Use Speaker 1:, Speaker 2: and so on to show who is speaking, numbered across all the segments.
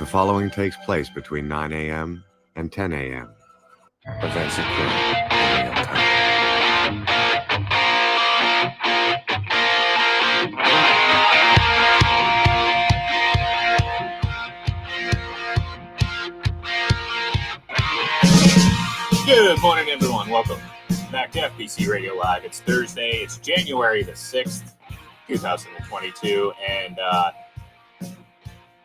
Speaker 1: following takes place between 9 a.m. and 10 a.m. Events occur in real time.
Speaker 2: Good morning, everyone. Welcome back to FPC Radio Live. It's Thursday. It's January the 6th, 2022. And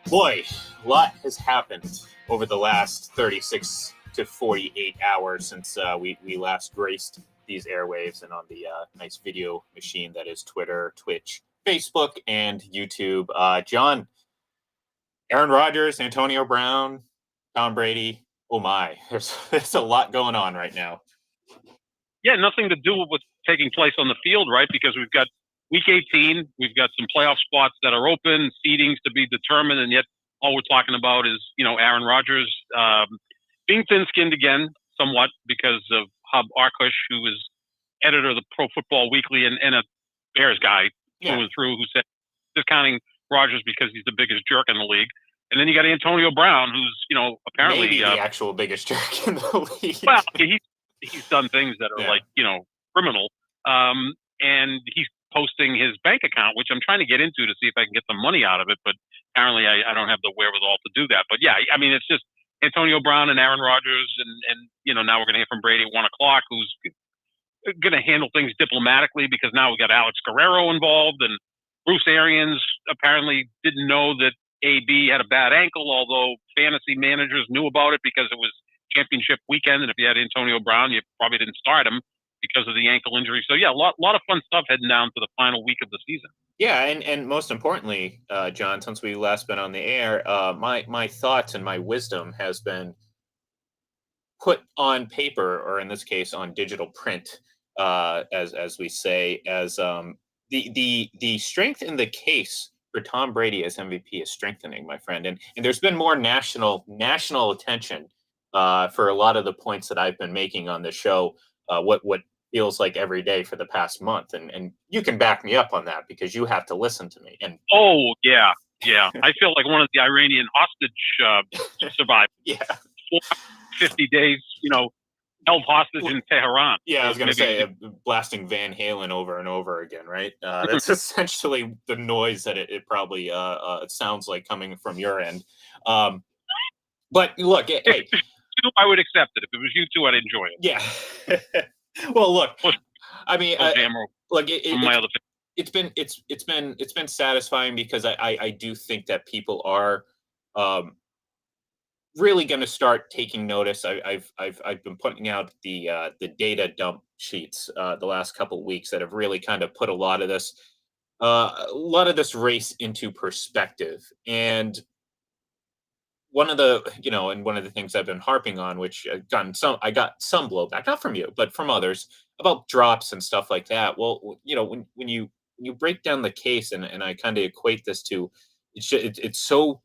Speaker 2: boy, a lot has happened over the last 36 to 48 hours since we last graced these airwaves and on the nice video machine that is Twitter, Twitch, Facebook, and YouTube. John, Aaron Rodgers, Antonio Brown, Tom Brady. Oh my, there's a lot going on right now.
Speaker 3: Yeah, nothing to do with what's taking place on the field, right? Because we've got week 18, we've got some playoff spots that are open, seedings to be determined, and yet all we're talking about is, Aaron Rodgers being thin-skinned again, somewhat, because of Hub Arkush, who is editor of the Pro Football Weekly and a Bears guy through and through, who said discounting Rodgers because he's the biggest jerk in the league. And then you got Antonio Brown, who's, apparently
Speaker 2: maybe the actual biggest jerk in the league.
Speaker 3: Well, he's done things that are criminal. And he's posting his bank account, which I'm trying to get into to see if I can get some money out of it. But apparently I don't have the wherewithal to do that. But yeah, I mean, it's just Antonio Brown and Aaron Rodgers. And now we're going to hear from Brady at 1 o'clock, who's going to handle things diplomatically because now we got Alex Guerrero involved. And Bruce Arians apparently didn't know that AB had a bad ankle, although fantasy managers knew about it because it was championship weekend. And if you had Antonio Brown, you probably didn't start him because of the ankle injury. So yeah, a lot of fun stuff heading down to the final week of the season.
Speaker 2: Yeah. And most importantly, John, since we last been on the air, my thoughts and my wisdom has been put on paper, or in this case on digital print, as we say, as the strength in the case for Tom Brady as MVP is strengthening, my friend. And there's been more national attention for a lot of the points that I've been making on the show, what feels like every day for the past month. And you can back me up on that because you have to listen to me. And
Speaker 3: oh, yeah. I feel like one of the Iranian hostage survivors.
Speaker 2: Yeah.
Speaker 3: 50 days, held hostage in Tehran.
Speaker 2: Yeah, I was going to say blasting Van Halen over and over again, right? That's essentially the noise that it probably it sounds like coming from your end. But look, hey,
Speaker 3: I would accept it. If it was you two, I'd enjoy it.
Speaker 2: Yeah. Well, look, I mean, look, it's been satisfying because I do think that people are really going to start taking notice. I've been putting out the data dump sheets the last couple of weeks that have really kind of put a lot of this race into perspective. And one of the things I've been harping on, which I got some blowback, not from you, but from others, about drops and stuff like that. Well, when you break down the case, and I kind of equate this to, it's so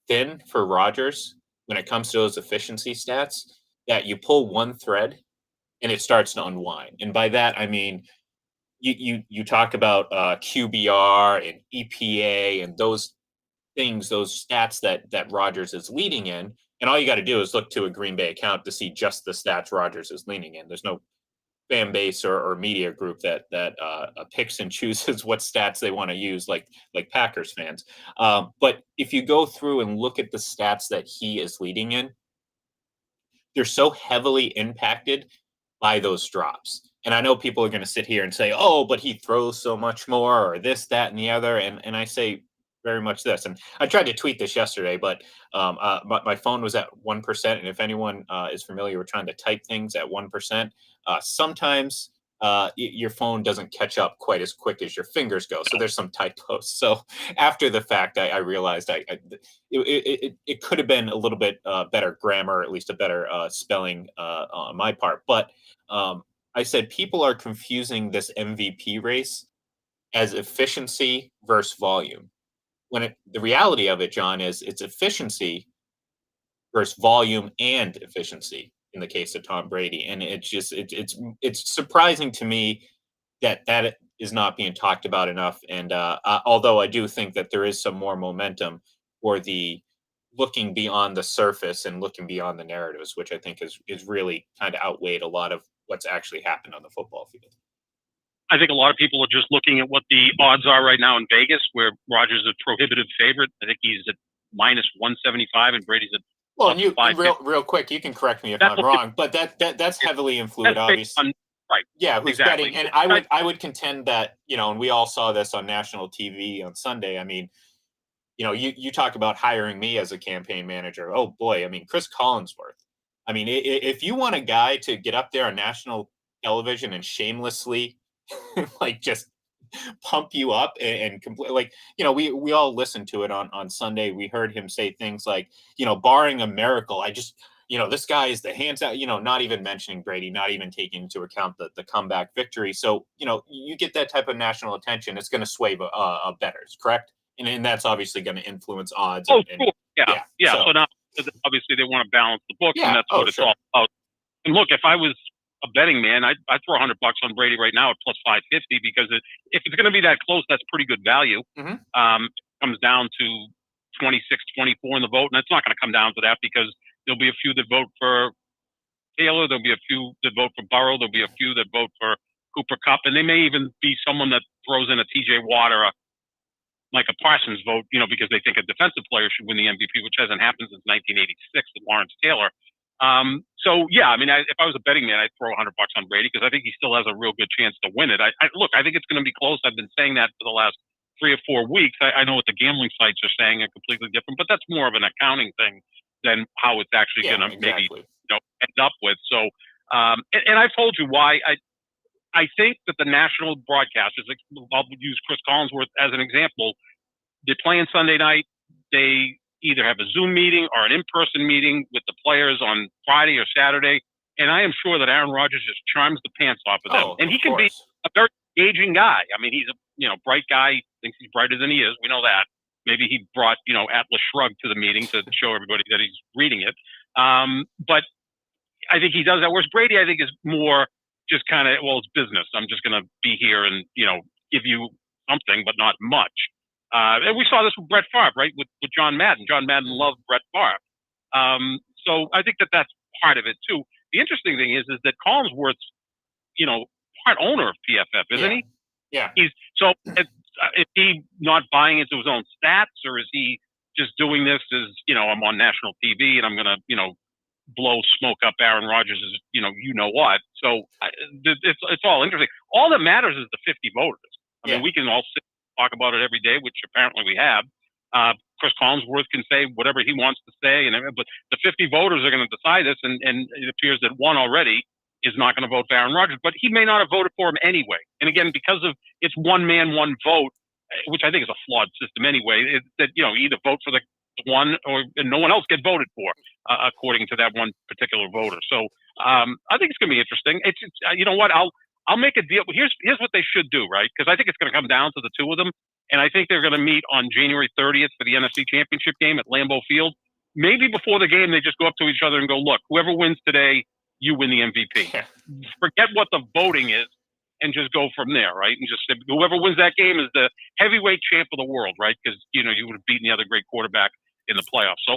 Speaker 2: thin for Rodgers when it comes to those efficiency stats that you pull one thread and it starts to unwind. And by that, I mean, you talk about QBR and EPA and those things, those stats that Rodgers is leading in. And all you got to do is look to a Green Bay account to see just the stats Rodgers is leaning in. There's no fan base or media group that picks and chooses what stats they want to use, like Packers fans. But if you go through and look at the stats that he is leading in, they're so heavily impacted by those drops. And I know people are going to sit here and say, oh, but he throws so much more, or this, that, and the other. And I say very much this. And I tried to tweet this yesterday, but my phone was at 1%. And if anyone is familiar with trying to type things at 1%, sometimes your phone doesn't catch up quite as quick as your fingers go. So there's some typos. So after the fact, I realized it could have been a little bit better grammar, at least a better spelling on my part. But I said people are confusing this MVP race as efficiency versus volume. When the reality of it, John, is it's efficiency versus volume and efficiency in the case of Tom Brady. And it's surprising to me that is not being talked about enough. And although I do think that there is some more momentum for the looking beyond the surface and looking beyond the narratives, which I think is really kind of outweighed a lot of what's actually happened on the football field.
Speaker 3: I think a lot of people are just looking at what the odds are right now in Vegas, where Rodgers is a prohibitive favorite. I think he's at minus 175 and Brady's at
Speaker 2: Well,
Speaker 3: plus
Speaker 2: and you
Speaker 3: 550.
Speaker 2: real quick, you can correct me if
Speaker 3: That's
Speaker 2: I'm wrong, but that's heavily influenced,
Speaker 3: that's based
Speaker 2: obviously.
Speaker 3: on, right.
Speaker 2: Yeah, who's
Speaker 3: Exactly.
Speaker 2: betting? And I would contend that, and we all saw this on national TV on Sunday. I mean, you talk about hiring me as a campaign manager. Oh boy, I mean, Chris Collinsworth. I mean, if you want a guy to get up there on national television and shamelessly like just pump you up and like we all listened to it on Sunday. We heard him say things like, barring a miracle, I just this guy is the hands out, not even mentioning Brady, not even taking into account the comeback victory. So you get that type of national attention, it's going to sway bettors, correct? And that's obviously going to influence odds.
Speaker 3: Oh,
Speaker 2: and
Speaker 3: sure. Yeah.
Speaker 2: yeah.
Speaker 3: So now, obviously, they want to balance the books, and that's what it's
Speaker 2: sure.
Speaker 3: all about. And look, if I was a betting man, I'd throw $100 on Brady right now at plus 550 because if it's going to be that close, that's pretty good value.
Speaker 2: Mm-hmm.
Speaker 3: Comes down to 26-24 in the vote, and it's not going to come down to that because there'll be a few that vote for Taylor, there'll be a few that vote for Burrow, there'll be a few that vote for Cooper Kupp, and they may even be someone that throws in a TJ Watt or like a Parsons vote, because they think a defensive player should win the MVP, which hasn't happened since 1986 with Lawrence Taylor. So yeah, I mean, if I was a betting man, I'd throw $100 on Brady because I think he still has a real good chance to win it. Look, I think it's going to be close. I've been saying that for the last 3 or 4 weeks. I know what the gambling sites are saying are completely different, but that's more of an accounting thing than how it's actually going to maybe end up with. So, and I've told you why I think that the national broadcasters, I'll use Chris Collinsworth as an example, they're playing Sunday night. They either have a Zoom meeting or an in-person meeting with the players on Friday or Saturday. And I am sure that Aaron Rodgers just charms the pants off of them. And he can be a very engaging guy. I mean, he's a bright guy, thinks he's brighter than he is. We know that. Maybe he brought, Atlas Shrugged to the meeting to show everybody that he's reading it. But I think he does that. Whereas Brady, I think, is more just kind of, well, it's business. I'm just going to be here and, give you something, but not much. And we saw this with Brett Favre, right? With John Madden. John Madden loved Brett Favre. So I think that that's part of it too. The interesting thing is that Collinsworth's, part owner of PFF, isn't he?
Speaker 2: Yeah.
Speaker 3: Is he not buying into his own stats, or is he just doing this as, I'm on national TV and I'm going to, blow smoke up Aaron Rodgers' what? So it's all interesting. All that matters is the 50 voters. I mean, we can all sit and talk about it every day, which apparently we have. Chris Collinsworth can say whatever he wants to say, but the 50 voters are going to decide this, and it appears that one already is not going to vote for Aaron Rodgers, but he may not have voted for him anyway. And again, because of it's one man, one vote, which I think is a flawed system anyway, that you either vote for the one and no one else get voted for according to that one particular voter. So I think it's going to be interesting. It's you know what, I'll make a deal. Here's what they should do, right? Because I think it's going to come down to the two of them, and I think they're going to meet on January 30th for the NFC Championship game at Lambeau Field. Maybe before the game, they just go up to each other and go, "Look, whoever wins today, you win the MVP."
Speaker 2: Yeah.
Speaker 3: Forget what the voting is, and just go from there, right? And just whoever wins that game is the heavyweight champ of the world, right? Because you would have beaten the other great quarterback in the playoffs. So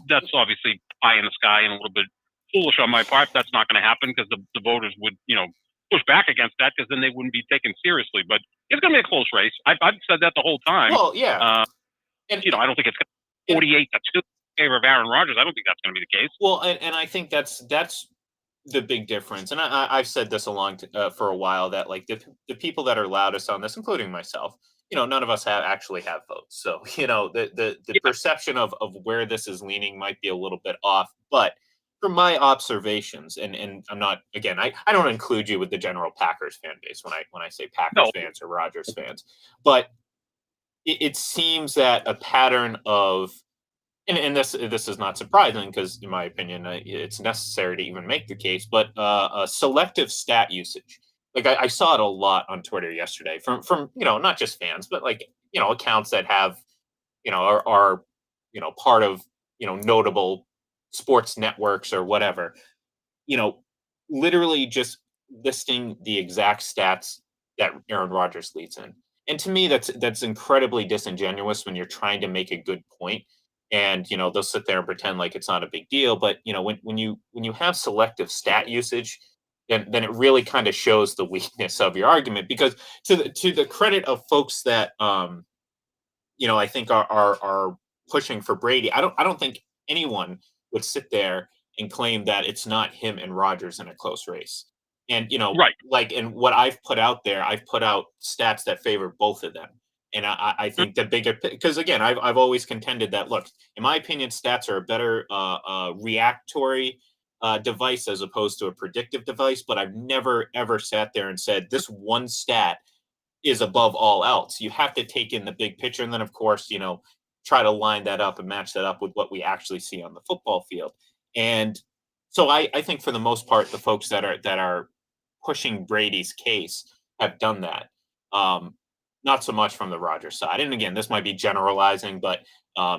Speaker 3: that's obviously pie in the sky and a little bit foolish on my part. That's not going to happen because the voters would, push back against that because then they wouldn't be taken seriously. But it's going to be a close race. I've said that the whole time.
Speaker 2: Well, yeah.
Speaker 3: And I don't think it's 48-2 in favor of Aaron Rodgers. I don't think that's going to be the case.
Speaker 2: Well, and I think that's the big difference. And I've said this for a while that like the people that are loudest on this, including myself, none of us actually have votes. So, the perception of where this is leaning might be a little bit off. But from my observations, and I'm not, again, I don't include you with the general Packers fan base when I say Packers fans or Rodgers fans, but it seems that a pattern of, and this is not surprising because in my opinion, it's necessary to even make the case, but a selective stat usage. Like I saw it a lot on Twitter yesterday from not just fans, but like, accounts that have, are part of, notable sports networks or whatever, literally just listing the exact stats that Aaron Rodgers leads in. And to me, that's incredibly disingenuous when you're trying to make a good point. and they'll sit there and pretend like it's not a big deal. But when you have selective stat usage, then it really kind of shows the weakness of your argument. Because to the credit of folks that I think are pushing for Brady, I don't think anyone would sit there and claim that it's not him and Rodgers in a close race. And
Speaker 3: Right.
Speaker 2: like, and what I've put out there, I've put out stats that favor both of them. And I think the bigger, because again, I've always contended that, look, in my opinion, stats are a better reactory device as opposed to a predictive device. But I've never ever sat there and said this one stat is above all else. You have to take in the big picture, and then of course, try to line that up and match that up with what we actually see on the football field. And so I think for the most part, the folks that are pushing Brady's case have done that. Not so much from the Rodgers side. And again, this might be generalizing, but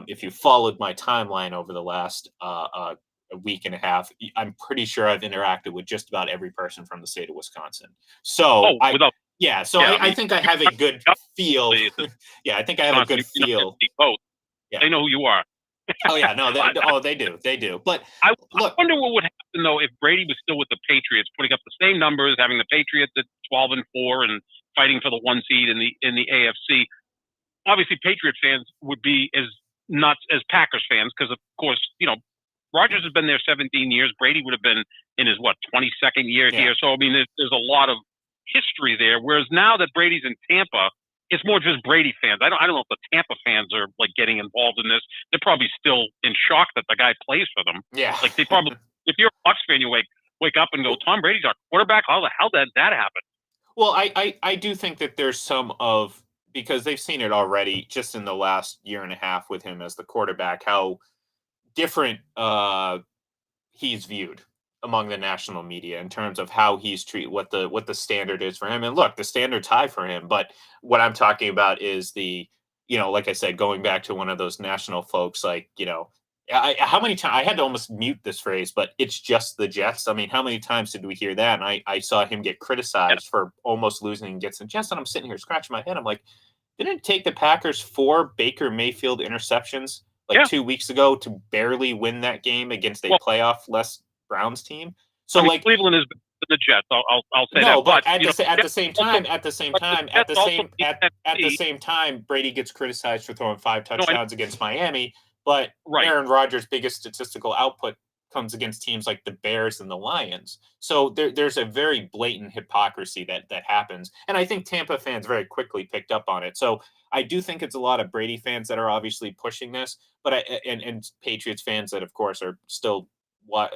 Speaker 2: if you followed my timeline over the last a week and a half, I'm pretty sure I've interacted with just about every person from the state of Wisconsin. So
Speaker 3: Without
Speaker 2: yeah, so
Speaker 3: Yeah,
Speaker 2: I think I have a good feel. Yeah, I think I have a good feel.
Speaker 3: Both.
Speaker 2: Yeah.
Speaker 3: They know who you are.
Speaker 2: Oh yeah, no, they do. But
Speaker 3: I
Speaker 2: look,
Speaker 3: wonder what would happen though if Brady was still with the Patriots, putting up the same numbers, having the Patriots at 12-4 and fighting for the 1 seed in the AFC. Obviously, Patriot fans would be as nuts as Packers fans because, of course, Rodgers has been there 17 years. Brady would have been in his 22nd year here. So I mean, there's a lot of history there. Whereas now that Brady's in Tampa, it's more just Brady fans. I don't know if the Tampa fans are like getting involved in this. They're probably still in shock that the guy plays for them.
Speaker 2: Yeah,
Speaker 3: like they probably, if you're a Bucs fan, you wake up and go, Tom Brady's our quarterback. How the hell did that happen?
Speaker 2: Well, I do think that there's some of, because they've seen it already just in the last year and a half with him as the quarterback, how different he's viewed among the national media in terms of how he's treated, what the standard is for him. And look, the standard's high for him, but what I'm talking about is like I said, going back to one of those national folks, like, how many times I had to almost mute this phrase, but it's just the Jets. I mean, how many times did we hear that? And I saw him get criticized for almost losing against the Jets. And I'm sitting here scratching my head. I'm like, didn't it take the Packers 4 Baker Mayfield interceptions 2 weeks ago to barely win that game against a playoff-less Browns team? So
Speaker 3: Cleveland is the Jets. I'll say
Speaker 2: no,
Speaker 3: that.
Speaker 2: but at the same time, Brady gets criticized for throwing 5 touchdowns against Miami. But Aaron Rodgers' biggest statistical output comes against teams like the Bears and the Lions. So there's a very blatant hypocrisy that happens. And I think Tampa fans very quickly picked up on it. So I do think it's a lot of Brady fans that are obviously pushing this, but and Patriots fans that, of course, are still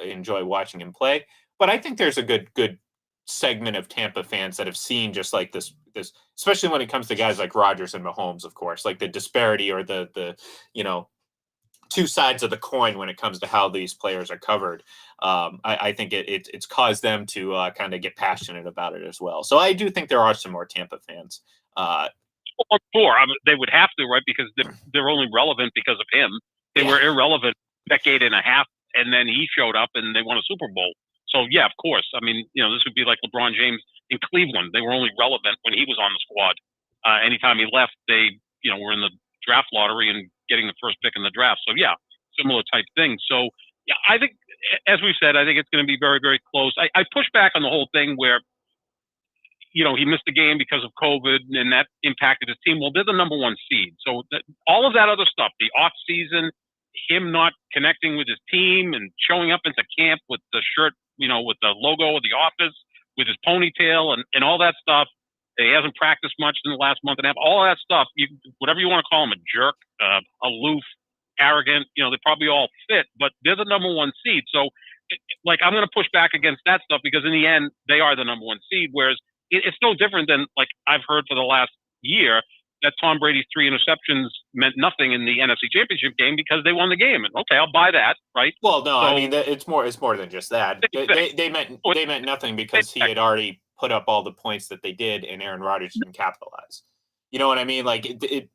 Speaker 2: enjoy watching him play. But I think there's a good segment of Tampa fans that have seen just like this, especially when it comes to guys like Rodgers and Mahomes, of course, like the disparity or the two sides of the coin when it comes to how these players are covered. I think it's caused them to kind of get passionate about it as well. So I do think there are some more Tampa fans.
Speaker 3: Sure, they would have to, right? Because they're only relevant because of him. They were irrelevant a decade and a half, and then he showed up and they won a Super Bowl. So yeah, of course. I mean, this would be like LeBron James in Cleveland. They were only relevant when he was on the squad. Anytime he left, they were in the draft lottery and getting the first pick in the draft. So yeah, similar type thing. So yeah, I think, as we said, I think it's going to be very, very close. I push back on the whole thing where, he missed the game because of COVID and that impacted his team. Well, they're the number 1 seed. So all of that other stuff, the off season, him not connecting with his team and showing up into camp with the shirt, with the logo of the office, with his ponytail and all that stuff. He hasn't practiced much in the last month and a half. All that stuff, whatever you want to call him, a jerk, aloof, arrogant, they probably all fit, but they're the number 1 seed. So, I'm going to push back against that stuff because in the end, they are the number 1 seed, whereas it's no different than, I've heard for the last year that Tom Brady's 3 interceptions meant nothing in the NFC Championship game because they won the game. And okay, I'll buy that, right?
Speaker 2: Well, no, I mean, it's more than just that. They meant nothing because he had already put up all the points that they did, and Aaron Rodgers didn't capitalize. You know what I mean? Like it didn't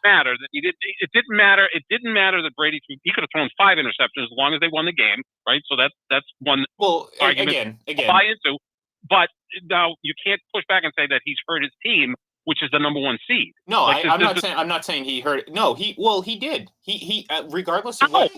Speaker 3: matter that he did. It didn't matter. It didn't matter that Brady, he could have thrown 5 interceptions as long as they won the game, right? So that's one argument
Speaker 2: again
Speaker 3: to buy into. But now you can't push back and say that he's hurt his team which is the number 1 seed.
Speaker 2: No,
Speaker 3: Like,
Speaker 2: I'm not saying he hurt. No, he did. He regardless of what,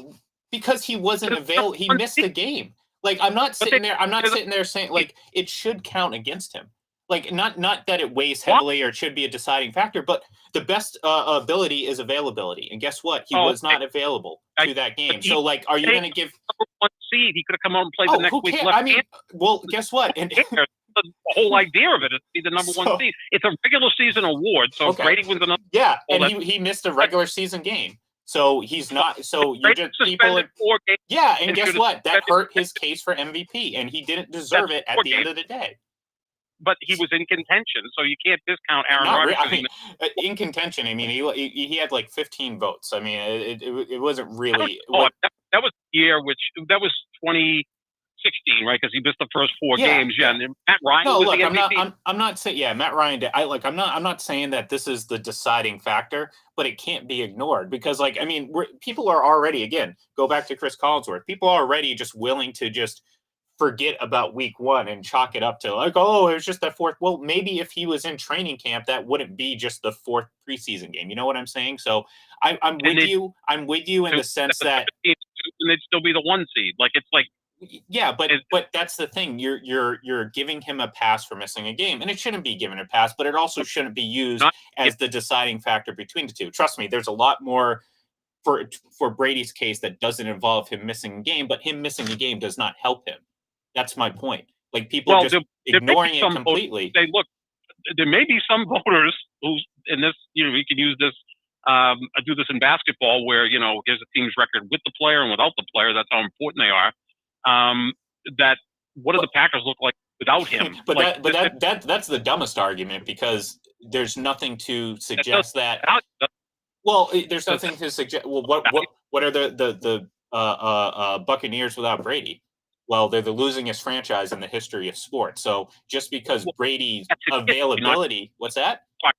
Speaker 2: because he wasn't available. He missed the game. Like, I'm not sitting there saying like it should count against him. Like, not that it weighs heavily or it should be a deciding factor, but the best ability is availability. And guess what? He was not available to that game. So, like, are you going to give
Speaker 3: number 1 seed? He could have come out and played the next week.
Speaker 2: I mean, well, guess what? And
Speaker 3: the whole idea of it is to be the number 1 seed. It's a regular season award, so if Brady wins another.
Speaker 2: Yeah, and he missed a regular season game. So he's not. So you just people. Yeah, and guess what? That hurt his case for MVP, and he didn't deserve it at the end of the day.
Speaker 3: But he was in contention, so you can't discount Aaron Rodgers.
Speaker 2: I mean, in contention. I mean, he had like 15 votes. I mean, it wasn't really.
Speaker 3: That was the year that was 2016, right? Because he missed the first 4 games. Yeah, and Matt Ryan.
Speaker 2: No,
Speaker 3: was
Speaker 2: look,
Speaker 3: the MVP.
Speaker 2: I'm not saying. Yeah, Matt Ryan did. I'm not saying that this is the deciding factor, but it can't be ignored because, like, I mean, people are already, again, go back to Chris Collinsworth. People are already just willing to just forget about week 1 and chalk it up to like, oh, it was just that 4th. Well, maybe if he was in training camp, that wouldn't be just the 4th preseason game. You know what I'm saying? So I'm with you. I'm with you in the sense that
Speaker 3: and they'd still be the 1 seed. Like, it's like.
Speaker 2: Yeah, but that's the thing. You're giving him a pass for missing a game, and it shouldn't be given a pass, but it also shouldn't be used as the deciding factor between the two. Trust me, there's a lot more for Brady's case that doesn't involve him missing a game, but him missing a game does not help him. That's my point. Like, people just ignoring it completely.
Speaker 3: Say, look, there may be some voters who, in this, we can use this. Do this in basketball, where here's a team's record with the player and without the player. That's how important they are. That what do the Packers look like without him?
Speaker 2: But that's the dumbest argument, because there's nothing to suggest that. Well, there's nothing to suggest. Well, what are the Buccaneers without Brady? Well, they're the losingest franchise in the history of sports. So just because Brady's availability, what's that?
Speaker 3: We're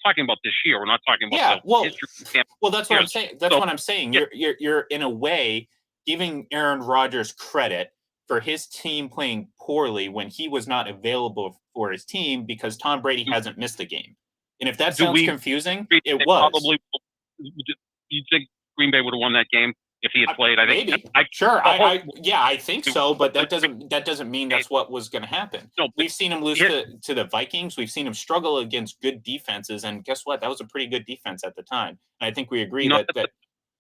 Speaker 3: talking about this year. We're not talking about history.
Speaker 2: Well, that's what I'm saying. That's what I'm saying. You're in a way giving Aaron Rodgers credit for his team playing poorly when he was not available for his team because Tom Brady hasn't missed a game. And if that sounds confusing, it was. Probably,
Speaker 3: you think Green Bay would have won that game if he had played? I think.
Speaker 2: Maybe. I think so, but that doesn't mean that's what was going to happen. No, we've seen him lose to the Vikings. We've seen him struggle against good defenses, and guess what? That was a pretty good defense at the time. And I think we agree that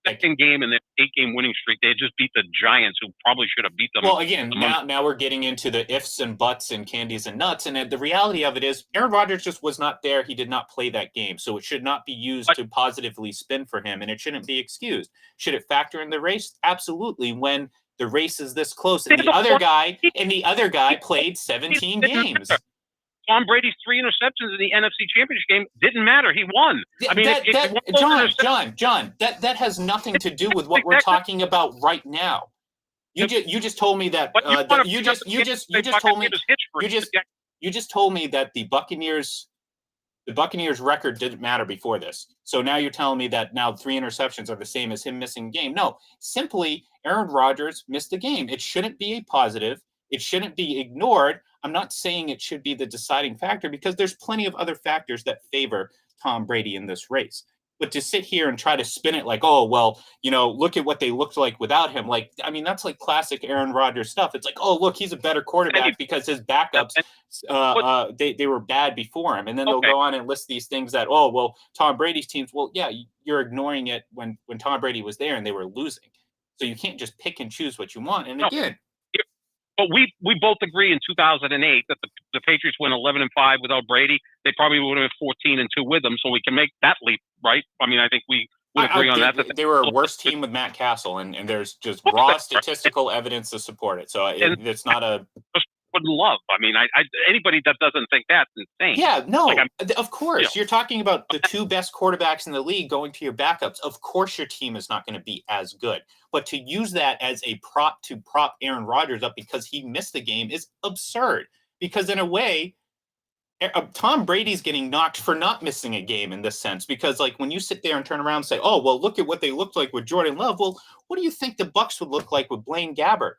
Speaker 3: second game in the 8-game winning streak, they just beat the Giants, who probably should have beat them.
Speaker 2: Well, again, now we're getting into the ifs and buts and candies and nuts, and the reality of it is Aaron Rodgers just was not there. He did not play that game, so it should not be used to positively spin for him, and it shouldn't be excused. Should it factor in the race? Absolutely, when the race is this close, and the other guy played 17 games.
Speaker 3: Tom Brady's 3 interceptions in the NFC Championship game didn't matter. He won. I mean,
Speaker 2: John, that has nothing to do with what we're talking about right now. You just told me that you just told me that the Buccaneers record didn't matter before this. So now you're telling me that now 3 interceptions are the same as him missing a game. No, simply Aaron Rodgers missed the game. It shouldn't be a positive. It shouldn't be ignored. I'm not saying it should be the deciding factor, because there's plenty of other factors that favor Tom Brady in this race. But to sit here and try to spin it like, oh, well, look at what they looked like without him. Like, I mean, that's like classic Aaron Rodgers stuff. It's like, oh, look, he's a better quarterback because his backups, they were bad before him. And then they'll go on and list these things that, oh, well, Tom Brady's teams. Well, yeah, you're ignoring it when Tom Brady was there and they were losing. So you can't just pick and choose what you want. And again,
Speaker 3: but we both agree in 2008 that the Patriots went 11-5 without Brady. They probably would have been 14-2 with him, so we can make that leap, right? I mean, I think we would agree on that.
Speaker 2: They were a worse team with Matt Castle, and there's just raw statistical evidence to support it. So it's not a...
Speaker 3: Wouldn't love. I mean, anybody that doesn't think that's insane.
Speaker 2: Yeah, no, of course. You're talking about the 2 best quarterbacks in the league going to your backups. Of course your team is not going to be as good. But to use that as a prop to prop Aaron Rodgers up because he missed the game is absurd. Because in a way, Tom Brady's getting knocked for not missing a game in this sense. Because like when you sit there and turn around and say, oh, well, look at what they looked like with Jordan Love. Well, what do you think the Bucs would look like with Blaine Gabbert?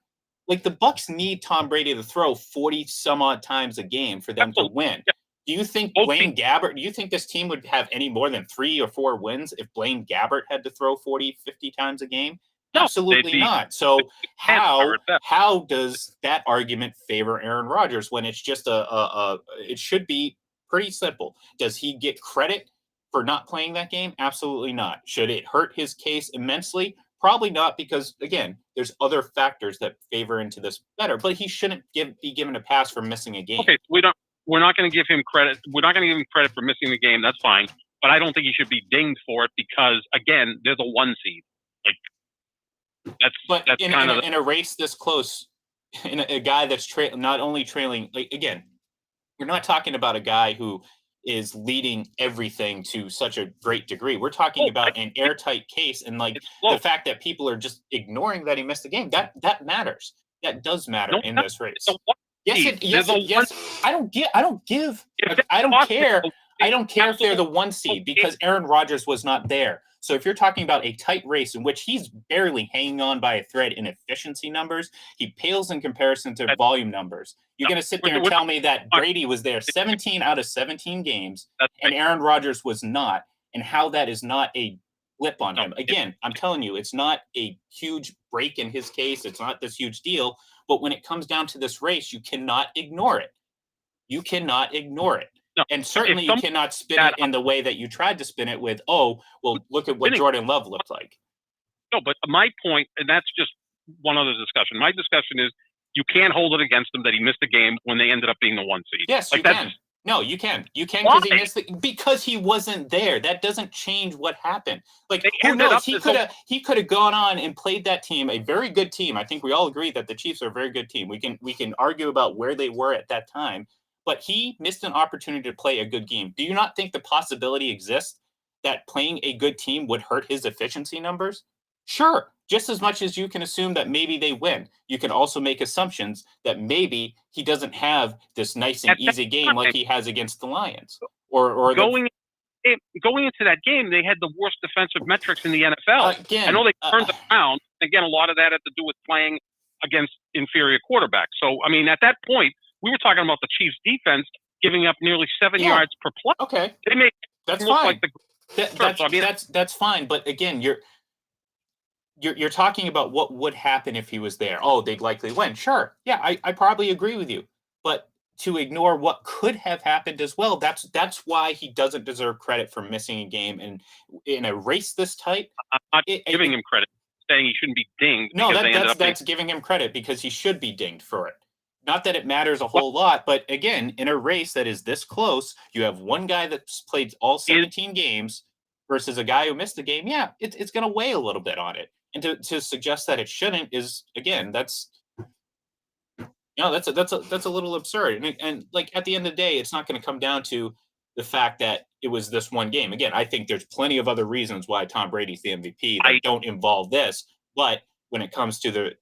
Speaker 2: Like, the Bucs need Tom Brady to throw 40 some odd times a game for them to win. Do you think
Speaker 3: Both
Speaker 2: Blaine Gabbert, do you think this team would have any more than 3 or 4 wins if Blaine Gabbert had to throw 40, 50 times a game?
Speaker 3: No, they'd
Speaker 2: Absolutely
Speaker 3: be
Speaker 2: not. So
Speaker 3: covered that.
Speaker 2: how does that argument favor Aaron Rodgers when it's just it should be pretty simple. Does he get credit for not playing that game? Absolutely not. Should it hurt his case immensely? Probably not, because again, there's other factors that favor into this better. But he shouldn't be given a pass for missing a game.
Speaker 3: Okay, we're not going to give him credit. We're not going to give him credit for missing the game. That's fine. But I don't think he should be dinged for it because, again, there's a 1 seed. That's
Speaker 2: in a race this close, in a guy that's not only trailing, like, again, we're not talking about a guy who is leading everything to such a great degree. We're talking about an airtight case, and like the fact that people are just ignoring that he missed the game, that matters. That does matter in this race. Yes. I don't care. I don't care if they're the 1 seed, because Aaron Rodgers was not there. So if you're talking about a tight race in which he's barely hanging on by a thread in efficiency numbers, he pales in comparison to volume numbers. You're going to sit there and tell me that Brady was there 17 out of 17 games and Aaron Rodgers was not, and how that is not a blip on him. Again, I'm telling you, it's not a huge break in his case. It's not this huge deal. But when it comes down to this race, you cannot ignore it. You cannot ignore it. No, and certainly you cannot spin it in the way that you tried to spin it with, oh, well, look at what Jordan Love looked like.
Speaker 3: No, but my point, and that's just one other discussion. My discussion is you can't hold it against him that he missed a game when they ended up being the 1 seed.
Speaker 2: Yes, you can. No, you can. You can because he wasn't there. That doesn't change what happened. Like, who knows? He could have gone on and played that team, a very good team. I think we all agree that the Chiefs are a very good team. We can argue about where they were at that time. But he missed an opportunity to play a good game. Do you not think the possibility exists that playing a good team would hurt his efficiency numbers? Sure. Just as much as you can assume that maybe they win, you can also make assumptions that maybe he doesn't have this nice and easy game like he has against the Lions.
Speaker 3: Going into that game, they had the worst defensive metrics in the NFL. I know they turned it around. Again, a lot of that had to do with playing against inferior quarterbacks. So, I mean, at that point, we were talking about the Chiefs' defense giving up nearly 7 yards per play.
Speaker 2: Okay,
Speaker 3: they make
Speaker 2: that's
Speaker 3: look
Speaker 2: fine.
Speaker 3: Like
Speaker 2: that's fine. But again, you're talking about what would happen if he was there. Oh, they'd likely win. Sure, yeah, I probably agree with you. But to ignore what could have happened as well, that's why he doesn't deserve credit for missing a game. And in a race this tight,
Speaker 3: I'm not giving him credit, saying he shouldn't be dinged.
Speaker 2: No, that's giving him credit, because he should be dinged for it. Not that it matters a whole lot, but again, in a race that is this close, you have one guy that's played all 17 games versus a guy who missed the game. Yeah, it's going to weigh a little bit on it. And to suggest that it shouldn't is, again, that's a little absurd. And like, at the end of the day, it's not going to come down to the fact that it was this one game. Again, I think there's plenty of other reasons why Tom Brady's the MVP that don't involve this. But when it comes to the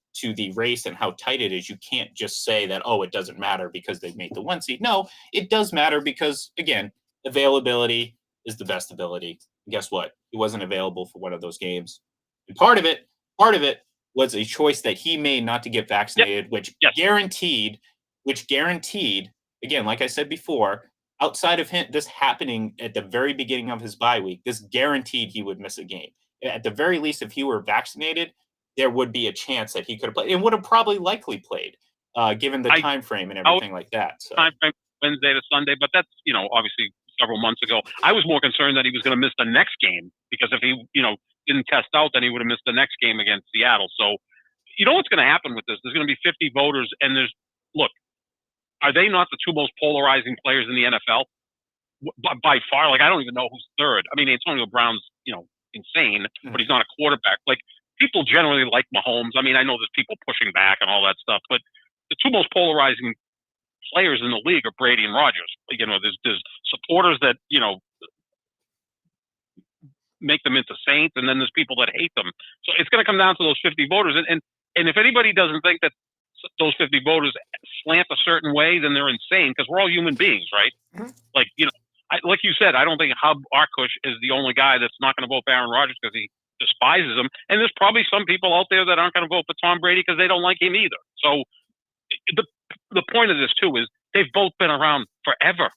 Speaker 2: race and how tight it is, you can't just say that, oh, it doesn't matter because they made the 1 seed. No, it does matter because, again, availability is the best ability. And guess what? He wasn't available for one of those games. And part of it was a choice that he made not to get vaccinated, which guaranteed, again, like I said before, outside of this happening at the very beginning of his bye week, this guaranteed he would miss a game. At the very least, if he were vaccinated, there would be a chance that he could have played and would have probably likely played, given the time frame and everything like that. So.
Speaker 3: Time frame Wednesday to Sunday, but that's, obviously several months ago. I was more concerned that he was going to miss the next game, because if he, didn't test out, then he would have missed the next game against Seattle. So, you know what's going to happen with this? There's going to be 50 voters, and are they not the 2 most polarizing players in the NFL? By far, I don't even know who's third. I mean, Antonio Brown's, insane, but he's not a quarterback. People generally like Mahomes. I mean, I know there's people pushing back and all that stuff, but the 2 most polarizing players in the league are Brady and Rodgers. There's supporters that, make them into saints, and then there's people that hate them. So it's going to come down to those 50 voters. And if anybody doesn't think that those 50 voters slant a certain way, then they're insane, because we're all human beings, right? Mm-hmm. Like you said, I don't think Hub Arkush is the only guy that's not going to vote for Aaron Rodgers because he despises him. And there's probably some people out there that aren't going to vote for Tom Brady because they don't like him either. So the point of this, too, is they've both been around forever.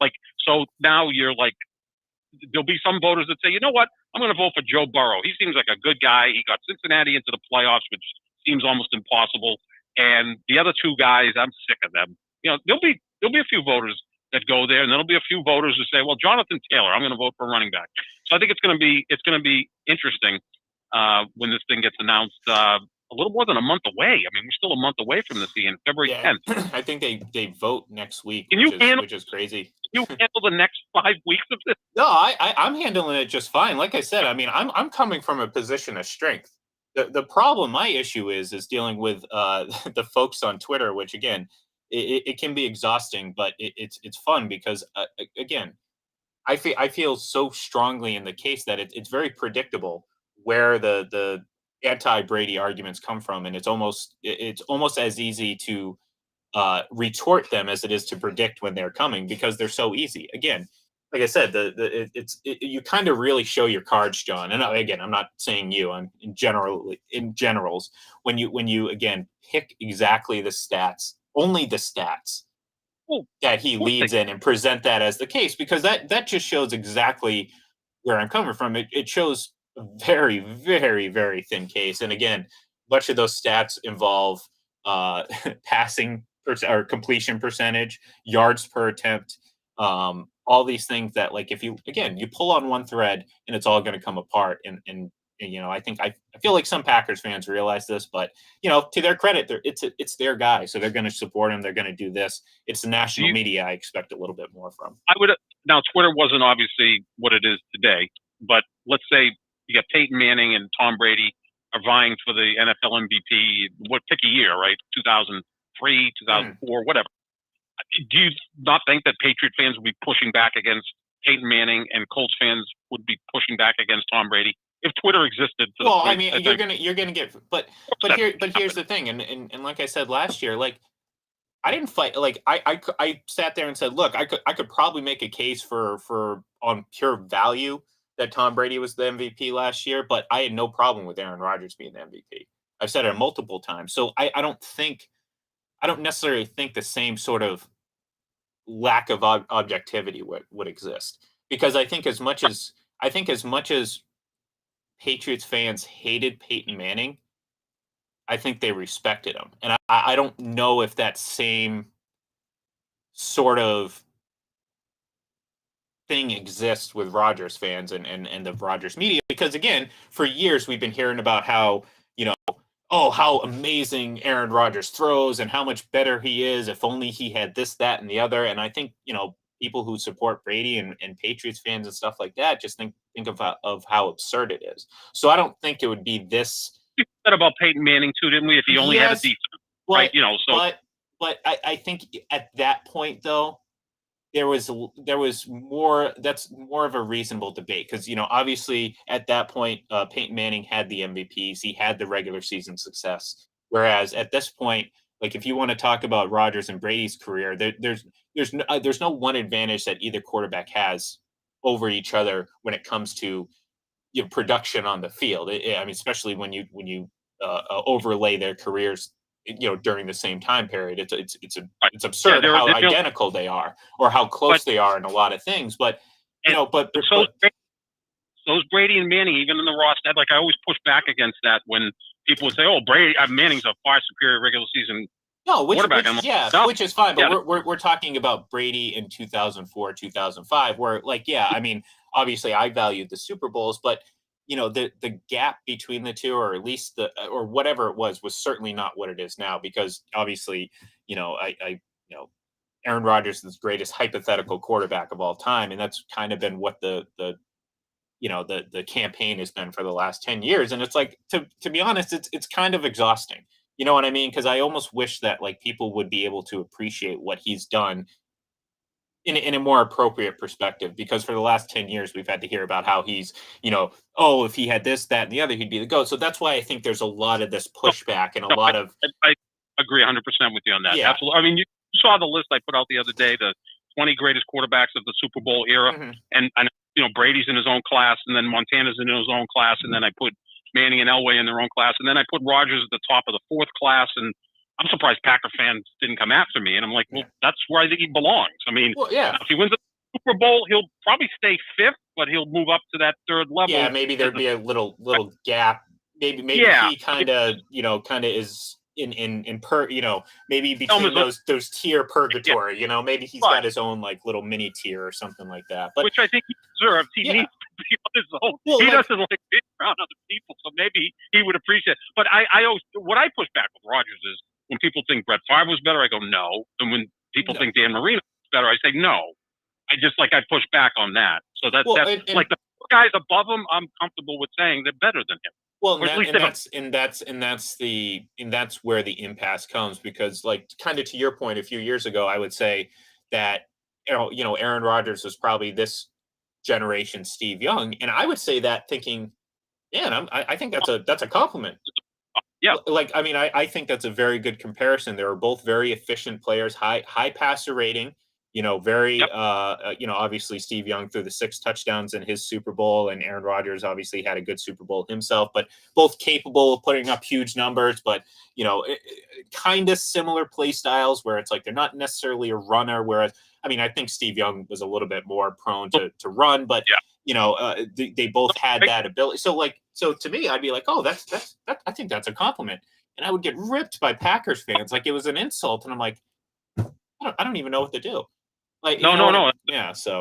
Speaker 3: Like, so now you're like, there'll be some voters that say, you know what, I'm going to vote for Joe Burrow. He seems like a good guy. He got Cincinnati into the playoffs, which seems almost impossible. And the other two guys, I'm sick of them. You know, there'll be a few voters that go there, and there'll be a few voters who say, well, Jonathan Taylor, I'm going to vote for running back. So I think it's going to be interesting when this thing gets announced. A little more than a month away. I mean, we're still a month away from this being February 10th.
Speaker 2: I think they vote next week, which is crazy.
Speaker 3: Can you handle the next 5 weeks of this?
Speaker 2: No, I'm handling it just fine. Like I said, I mean, I'm coming from a position of strength. The problem, my issue is dealing with the folks on Twitter, which again, it can be exhausting, but it's fun because again, I feel so strongly in the case that it's very predictable where the anti-Brady arguments come from, and it's almost as easy to retort them as it is to predict when they're coming because they're so easy. Again, like I said, you kind of really show your cards, John. And again, I'm not saying you. I'm in generals. When you again pick exactly the stats, only the stats that he leads in, and present that as the case, because that just shows exactly where I'm coming from. It shows a very, very, very thin case. And again, much of those stats involve passing or completion percentage, yards per attempt, all these things that, like, if you pull on one thread and it's all going to come apart. And you know, I feel like some Packers fans realize this, but you know, to their credit, it's their guy, so they're going to support him. They're going to do this. It's the national media I expect a little bit more from.
Speaker 3: Now, Twitter wasn't obviously what it is today, but let's say you got Peyton Manning and Tom Brady are vying for the NFL MVP. Pick a year, right? 2003, 2004, whatever. Do you not think that Patriot fans would be pushing back against Peyton Manning and Colts fans would be pushing back against Tom Brady if Twitter existed?
Speaker 2: Well, I mean, you're gonna get, but here's the thing, and like I said last year, like I didn't fight. Like I sat there and said, look, I could probably make a case for on pure value that Tom Brady was the MVP last year, but I had no problem with Aaron Rodgers being the MVP. I've said it multiple times, so I don't necessarily think the same sort of lack of objectivity would exist, because I think as much as Patriots fans hated Peyton Manning, I think they respected him. And I don't know if that same sort of thing exists with Rodgers fans and the Rodgers media, because again, for years we've been hearing about how, you know, oh, how amazing Aaron Rodgers throws and how much better he is if only he had this, that, and the other. And I think, you know, people who support Brady and Patriots fans and stuff like that just think of how absurd it is. So I don't think it would be this.
Speaker 3: We said about Peyton Manning too, didn't we? If he only had a defense, right? You know, so.
Speaker 2: But I think at that point though, there was more. That's more of a reasonable debate, because you know, obviously at that point, Peyton Manning had the MVPs, he had the regular season success, whereas at this point, like if you want to talk about Rodgers and Brady's career, there's no one advantage that either quarterback has over each other when it comes to, you know, production on the field. I mean, especially when you overlay their careers, you know, during the same time period. It's absurd how identical they are, or how close they are in a lot of things. But you know,
Speaker 3: those Brady and Manning, even in the roster, like I always push back against that when people would say, "Oh, Manning's a far superior regular season."
Speaker 2: No, which is fine. But we're talking about Brady in 2004, 2005, where, like, yeah, I mean, obviously I valued the Super Bowls, but you know, the gap between the two, or at least or whatever it was certainly not what it is now, because obviously, you know, you know, Aaron Rodgers is the greatest hypothetical quarterback of all time, and that's kind of been what the campaign has been for the last 10 years. And it's like, to be honest, it's kind of exhausting. You know what I mean? Because I almost wish that like people would be able to appreciate what he's done in a more appropriate perspective, because for the last 10 years we've had to hear about how he's, you know, oh, if he had this, that, and the other, he'd be the GOAT. So that's why I think there's a lot of this pushback and a lot of.
Speaker 3: I agree 100% with you on that. Yeah. Absolutely. I mean, you saw the list I put out the other day, the 20 greatest quarterbacks of the Super Bowl era, and you know, Brady's in his own class, and then Montana's in his own class, and then I put Manning and Elway in their own class, and then I put Rodgers at the top of the fourth class, and I'm surprised Packer fans didn't come after me. And I'm like, well, that's where I think he belongs. I mean, if he wins the Super Bowl, he'll probably stay fifth, but he'll move up to that third level.
Speaker 2: Yeah, maybe there'd be a little gap. Maybe he kind of is in maybe between those tier purgatory. You know, maybe he's got his own like little mini tier or something like that. But
Speaker 3: which I think he deserves. He needs to be on his own. Well, he doesn't like being around other people, so maybe he would appreciate it. But I always, what I push back with Rodgers is when people think Brett Favre was better, I go no, and when people think Dan Marino was better, I say no. I push back on that. So that's like the guys above him, I'm comfortable with saying they're better than him.
Speaker 2: Well, that's where the impasse comes, because like kind of to your point, a few years ago, I would say that Aaron Rodgers was probably this generation Steve Young, and I would say that thinking, I think that's a compliment.
Speaker 3: Yeah,
Speaker 2: like I mean, I think that's a very good comparison. They were both very efficient players, high passer rating. Very, obviously Steve Young threw the 6 touchdowns in his Super Bowl, and Aaron Rodgers obviously had a good Super Bowl himself, but both capable of putting up huge numbers, but, kind of similar play styles where it's like they're not necessarily a runner. Whereas, I mean, I think Steve Young was a little bit more prone to run, but, they both had that ability. So to me, I'd be like, oh, that's I think that's a compliment. And I would get ripped by Packers fans like it was an insult. And I'm like, I don't even know what to do. Like,
Speaker 3: no.
Speaker 2: Yeah, so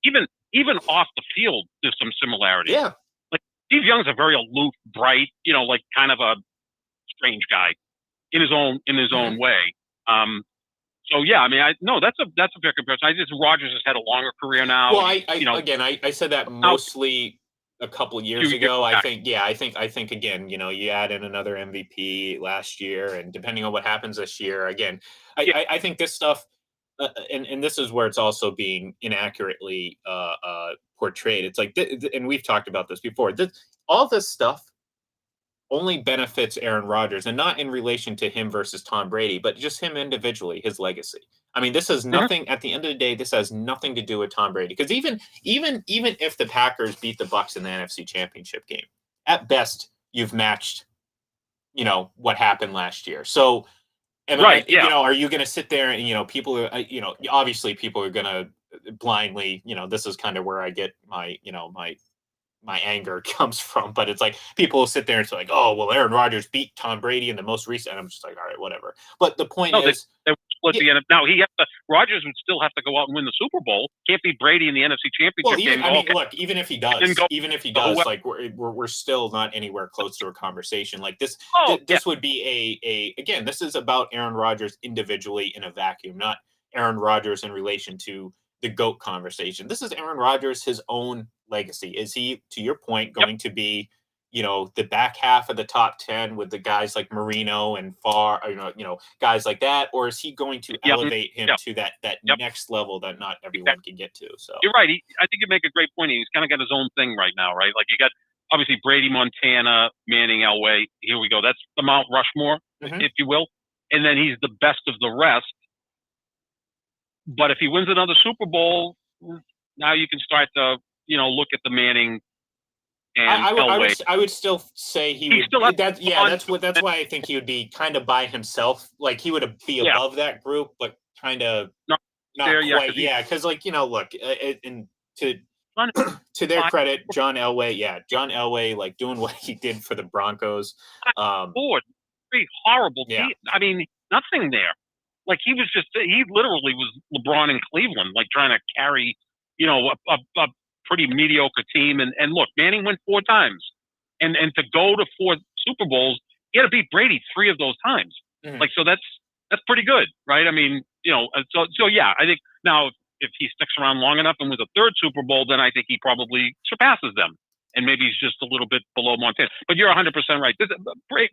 Speaker 3: even off the field, there's some similarities.
Speaker 2: Yeah,
Speaker 3: like Steve Young's a very aloof, bright, like kind of a strange guy in his own way. So yeah, I mean, that's a fair comparison. Rodgers has had a longer career now.
Speaker 2: Well, I said that mostly a couple of years ago. I think again, you add in another MVP last year, and depending on what happens this year, again, I think this stuff. And this is where it's also being inaccurately portrayed. It's like, and we've talked about this before. All this stuff only benefits Aaron Rodgers, and not in relation to him versus Tom Brady, but just him individually, his legacy. I mean, this has nothing. At the end of the day, this has nothing to do with Tom Brady, because even if the Packers beat the Bucs in the NFC Championship game, at best you've matched, what happened last year. So. Are you going to sit there and, people are, obviously people are going to blindly, this is kind of where I get my, my anger comes from, but it's like people will sit there and say like, oh, well, Aaron Rodgers beat Tom Brady in the most recent. And I'm just like, all right, whatever. But the point is,
Speaker 3: they split the end. Now Rodgers would still have to go out and win the Super Bowl. Can't beat Brady in the NFC Championship game.
Speaker 2: Look, even if he does, like we're still not anywhere close to a conversation like this. This would be again, this is about Aaron Rodgers individually in a vacuum, not Aaron Rodgers in relation to the GOAT conversation. This is Aaron Rodgers, his own legacy. Is he, to your point, going to be, the back half of the top 10 with the guys like Marino and Farr, guys like that, or is he going to elevate him to that next level that not everyone can get to? So
Speaker 3: you're right. I think you make a great point. He's kind of got his own thing right now, right? Like you got obviously Brady, Montana, Manning, Elway. Here we go. That's the Mount Rushmore, if you will. And then he's the best of the rest. But if he wins another Super Bowl, now you can start to, look at the Manning and Elway.
Speaker 2: I would still say he would.
Speaker 3: Still
Speaker 2: that's why I think he would be kind of by himself. Like he would be above that group, but kind of not quite. Yeah, because look, and to their credit, John Elway, like doing what he did for the Broncos.
Speaker 3: Pretty horrible. Yeah. I mean, nothing there. Like he literally was LeBron in Cleveland, like trying to carry, a pretty mediocre team. And look, Manning went 4 times, and to go to 4 Super Bowls, he had to beat Brady 3 of those times. Mm-hmm. Like, so that's pretty good, right? I mean, so yeah, I think now if he sticks around long enough and with a 3rd Super Bowl, then I think he probably surpasses them. And maybe he's just a little bit below Montana. But you're 100% right.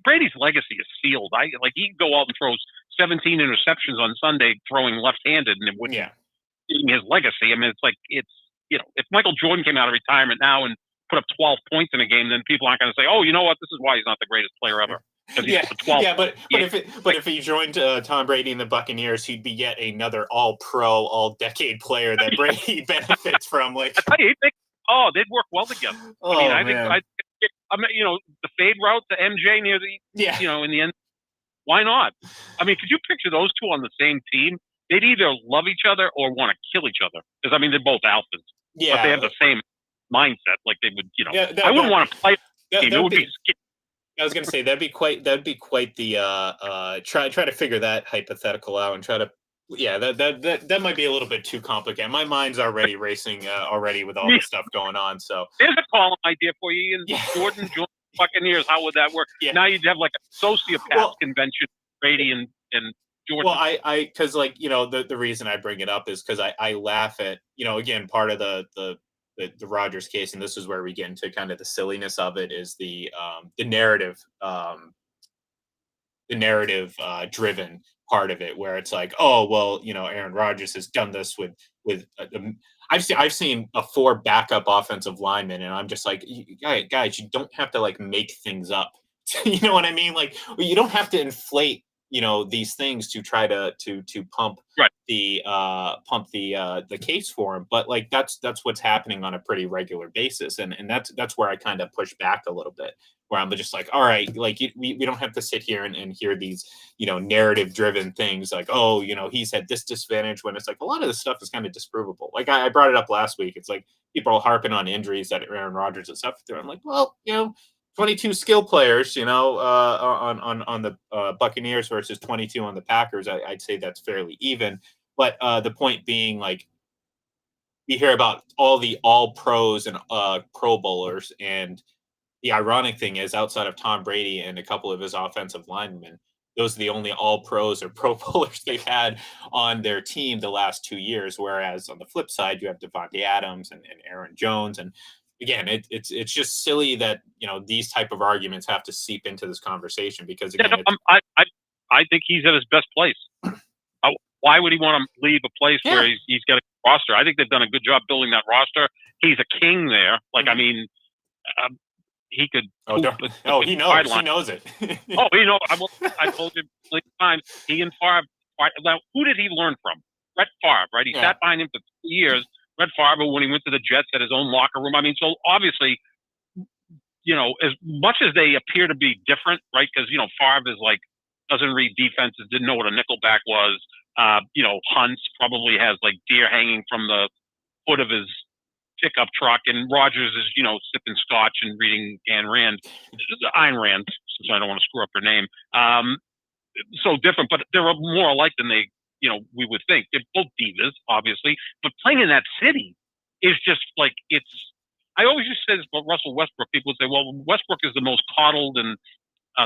Speaker 3: Brady's legacy is sealed. He can go out and throw 17 interceptions on Sunday throwing left-handed, and it wouldn't be his legacy. I mean, it's like, if Michael Jordan came out of retirement now and put up 12 points in a game, then people aren't going to say, oh, you know what, this is why he's not the greatest player ever. But
Speaker 2: if he joined Tom Brady and the Buccaneers, he'd be yet another all-pro, all-decade player that Brady benefits from. Like,
Speaker 3: I tell you, they'd work well together. I think the fade route to MJ near the in the end. Why not? I mean, could you picture those two on the same team? They'd either love each other or want to kill each other. Because, I mean, they're both alphas.
Speaker 2: Yeah.
Speaker 3: But they have the same mindset. Like, they would,
Speaker 2: Yeah,
Speaker 3: I wouldn't want to play a team. It would be scary.
Speaker 2: I was going to say that'd be quite the try to figure that hypothetical out and try to that might be a little bit too complicated. My mind's already racing already with all the stuff going on. So
Speaker 3: there's a column idea for you, Ian. Jordan joined the Buccaneers. How would that work?
Speaker 2: Yeah.
Speaker 3: Now you'd have like a sociopath convention, Brady and Jordan.
Speaker 2: Well, I because like the reason I bring it up is because I laugh at again part of the Rodgers case, and this is where we get into kind of the silliness of it, is the narrative driven part of it, where it's like, oh well, Aaron Rodgers has done this with I've seen 4 backup offensive linemen, and I'm just like, guys, you don't have to like make things up. You know what I mean? Like, you don't have to inflate these things to try to pump the case for him, but like that's what's happening on a pretty regular basis, and that's where I kind of push back a little bit, where I'm just like, all right, like we don't have to sit here and hear these narrative driven things like, oh he's had this disadvantage, when it's like a lot of this stuff is kind of disprovable. Like I brought it up last week. It's like people are harping on injuries that Aaron Rodgers has suffered through. I'm like, well, 22 skill players, on the Buccaneers versus 22 on the Packers. I'd say that's fairly even. But the point being, like, we hear about all pros and Pro Bowlers, and the ironic thing is, outside of Tom Brady and a couple of his offensive linemen, those are the only all pros or Pro Bowlers they've had on their team the last 2 years. Whereas on the flip side, you have Devontae Adams and Aaron Jones, and again, it's just silly that these type of arguments have to seep into this conversation, because again,
Speaker 3: I think he's at his best place. Why would he want to leave a place where he's got a roster? I think they've done a good job building that roster. He's a king there. Like, I mean, he could.
Speaker 2: He knows. He knows it.
Speaker 3: I told you many times. He and Favre. Now, who did he learn from? Brett Favre, right? He sat behind him for 2 years. Brett Favre, when he went to the Jets, had his own locker room. I mean, so obviously, as much as they appear to be different, right? Because Favre is like, doesn't read defenses, didn't know what a nickelback was. Hunts probably has like deer hanging from the foot of his pickup truck, and Rodgers is sipping scotch and reading Ayn Rand, since I don't want to screw up her name. So different, but they're more alike than they we would think. They're both divas, obviously, but playing in that city is just like, I always used to say this about Russell Westbrook. People would say, well, Westbrook is the most coddled and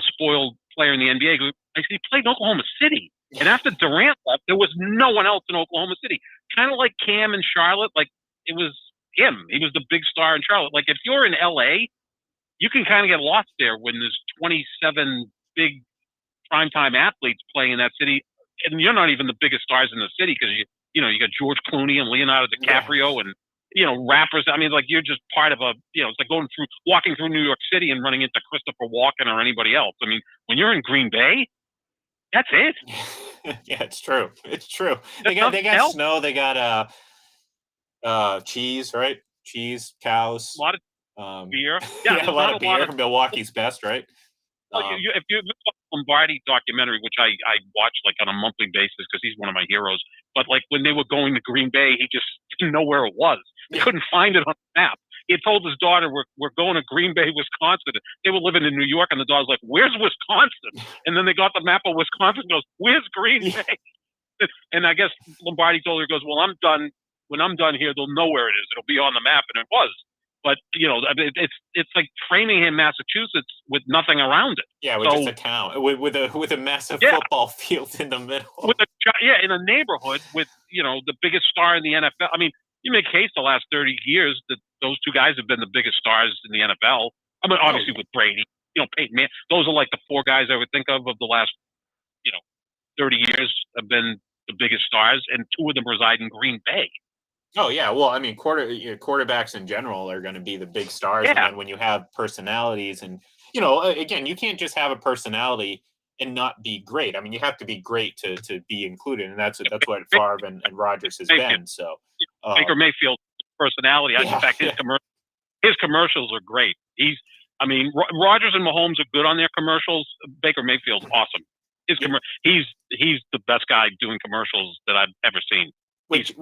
Speaker 3: spoiled player in the NBA. I said, he played in Oklahoma City. And after Durant left, there was no one else in Oklahoma City. Kind of like Cam in Charlotte. Like, it was him. He was the big star in Charlotte. Like, if you're in LA, you can kind of get lost there when there's 27 big primetime athletes playing in that city. And you're not even the biggest stars in the city, because you got George Clooney and Leonardo DiCaprio and rappers. I mean, like, you're just part of it's like walking through New York City and running into Christopher Walken or anybody else. I mean, when you're in Green Bay, that's it.
Speaker 2: Yeah, it's true. It's true. They got snow. They got cheese, right? Cheese, cows,
Speaker 3: a lot of beer. Yeah,
Speaker 2: a lot of beer. Milwaukee's best, right?
Speaker 3: Well, if you look at the Lombardi documentary, which I watch like on a monthly basis because he's one of my heroes, but like when they were going to Green Bay, he just didn't know where it was. He couldn't find it on the map. He had told his daughter, we're going to Green Bay, Wisconsin. They were living in New York, and the daughter's like, where's Wisconsin? And then they got the map of Wisconsin and goes, where's Green Bay? And I guess Lombardi told her, he goes, well, I'm done. When I'm done here, they'll know where it is. It'll be on the map, and it was. But it's like Framingham, Massachusetts, with nothing around it.
Speaker 2: Yeah, with just a town with a massive football field in the middle.
Speaker 3: In a neighborhood with the biggest star in the NFL. I mean, you make case the last 30 years that those two guys have been the biggest stars in the NFL. I mean, obviously with Brady, Peyton Manning. Those are like the 4 guys I would think of the last 30 years have been the biggest stars, and 2 of them reside in Green Bay.
Speaker 2: Oh yeah, well, I mean, quarterbacks in general are going to be the big stars, and then when you have personalities, and again, you can't just have a personality and not be great. I mean, you have to be great to be incled, and that's what Favre and Rodgers has been. So
Speaker 3: Baker Mayfield's personality. In fact, his commercials are great. Rodgers and Mahomes are good on their commercials. Baker Mayfield's awesome. He's the best guy doing commercials that I've ever seen.
Speaker 2: Which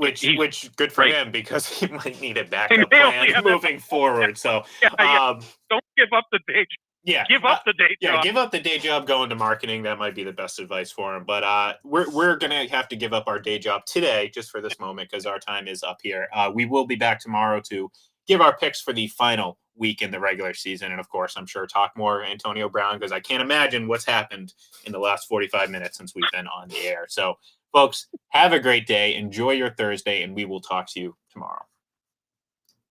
Speaker 2: good for
Speaker 3: great.
Speaker 2: him, because he might need a backup plan moving forward. So
Speaker 3: don't give up the day.
Speaker 2: Yeah,
Speaker 3: give up the day job.
Speaker 2: Yeah, give up the day job, go into marketing. That might be the best advice for him. But we're gonna have to give up our day job today, just for this moment, because our time is up here. We will be back tomorrow to give our picks for the final week in the regular season, and of course, I'm sure talk more Antonio Brown, because I can't imagine what's happened in the last 45 minutes since we've been on the air. So, folks, have a great day. Enjoy your Thursday, and we will talk to you tomorrow.